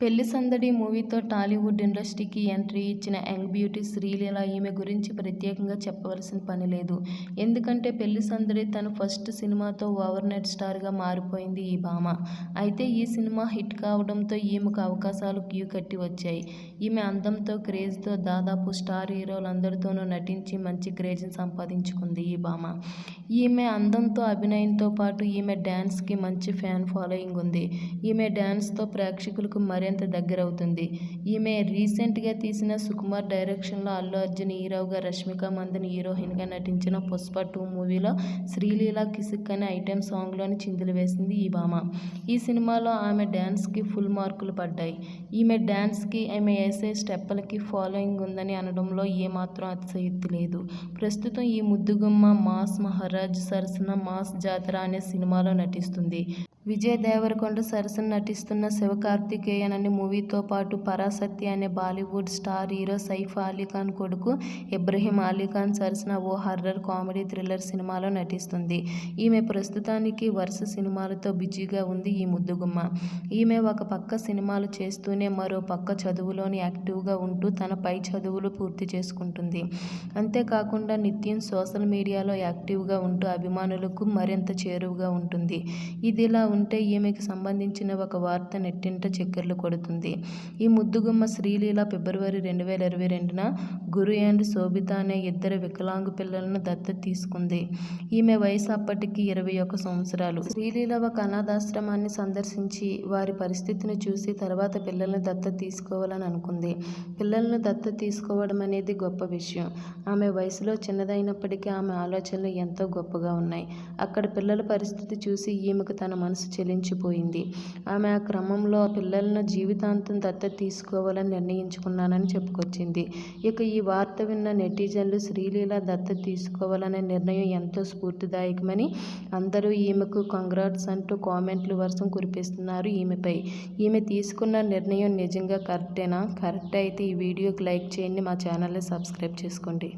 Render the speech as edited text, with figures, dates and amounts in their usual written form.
పెళ్లి సందడి మూవీతో టాలీవుడ్ ఇండస్ట్రీకి ఎంట్రీ ఇచ్చిన యంగ్ బ్యూటీ శ్రీలీల. ఈమె గురించి ప్రత్యేకంగా చెప్పవలసిన పని లేదు. ఎందుకంటే పెళ్లి సందడి తన ఫస్ట్ సినిమాతో ఓవర్ నైట్ స్టార్గా మారిపోయింది ఈ భామ. అయితే ఈ సినిమా హిట్ కావడంతో ఈమెకు అవకాశాలు క్యూ కట్టి వచ్చాయి. ఈమె అందంతో, క్రేజ్తో దాదాపు స్టార్ హీరోలందరితోనూ నటించి మంచి క్రేజ్ని సంపాదించుకుంది ఈ భామ. ఈమె అందంతో, అభినయంతో పాటు ఈమె డ్యాన్స్కి మంచి ఫ్యాన్ ఫాలోయింగ్ ఉంది. ఈమె డ్యాన్స్తో ప్రేక్షకులకు మరింత దగ్గరవుతుంది. ఈమె రీసెంట్గా తీసిన సుకుమార్ డైరెక్షన్లో అల్లు అర్జున్ హీరోగా, రష్మిక మందన్ హీరోయిన్గా నటించిన పుష్ప 2 మూవీలో శ్రీలీల కిసిక్ అనే ఐటెం సాంగ్లోని చిందులు వేసింది ఈ భామ. ఈ సినిమాలో ఆమె డ్యాన్స్కి ఫుల్ మార్కులు పడ్డాయి. ఈమె డ్యాన్స్కి, ఆమె వేసే స్టెప్పులకి ఫాలోయింగ్ ఉందని అనడంలో ఏమాత్రం అతిశయోక్తి లేదు. ప్రస్తుతం ఈ ముద్దుగుమ్మ మాస్ మహారాజ్ సరసన మాస్ జాతర అనే సినిమాలో నటిస్తుంది. విజయ్ దేవరకొండ సరసన నటిస్తున్న శివకార్తికేయన్ అనే మూవీతో పాటు పరాశక్తి అనే బాలీవుడ్ స్టార్ హీరో సైఫ్ అలీఖాన్ కొడుకు ఇబ్రహీం అలీఖాన్ సరసన ఓ హర్రర్ కామెడీ థ్రిల్లర్ సినిమాలో నటిస్తుంది. ఈమె ప్రస్తుతానికి వరుస సినిమాలతో బిజీగా ఉంది ఈ ముద్దుగుమ్మ. ఈమె ఒక పక్క సినిమాలు చేస్తూనే మరో పక్క చదువులోని యాక్టివ్గా ఉంటూ తన పై చదువులు పూర్తి చేసుకుంటుంది. అంతేకాకుండా నిత్యం సోషల్ మీడియాలో యాక్టివ్గా ఉంటూ అభిమానులకు మరింత చేరువగా ఉంటుంది. ఇదిలా ఉంటే ఈమెకు సంబంధించిన ఒక వార్త నెట్టింట చక్కర్లు కొడుతుంది. ఈ ముద్దుగుమ్మ శ్రీలీల ఫిబ్రవరి 2022న గురు అండ్ శోభిత అనే 2 వికలాంగు పిల్లలను దత్తత తీసుకుంది. ఈమె వయసు అప్పటికి 21 సంవత్సరాలు. శ్రీలీల ఒక అనాథాశ్రమాన్ని సందర్శించి వారి పరిస్థితిని చూసి తర్వాత పిల్లల్ని దత్తత తీసుకోవాలని అనుకుంది. పిల్లలను దత్తత తీసుకోవడం అనేది గొప్ప విషయం. ఆమె వయసులో చిన్నదైనప్పటికీ ఆమె ఆలోచనలు ఎంతో గొప్పగా ఉన్నాయి. అక్కడ పిల్లల పరిస్థితి చూసి ఈమెకు తన మనసు చెలించిపోయింది. ఆమె ఆ క్రమంలో పిల్లలను జీవితాంతం దత్తత తీసుకోవాలని నిర్ణయించుకున్నానని చెప్పుకొచ్చింది. ఇక ఈ వార్త విన్న నెటిజన్లు శ్రీలీల దత్తత తీసుకోవాలనే నిర్ణయం ఎంతో స్ఫూర్తిదాయకమని అందరూ ఈమెకు కంగ్రాట్స్ అంటూ కామెంట్లు వర్షం కురిపిస్తున్నారు ఈమెపై. ఈమె తీసుకున్న నిర్ణయం నిజంగా కరెక్టేనా? కరెక్ట్ అయితే ఈ వీడియోకి లైక్ చేయండి, మా ఛానల్ని సబ్స్క్రైబ్ చేసుకోండి.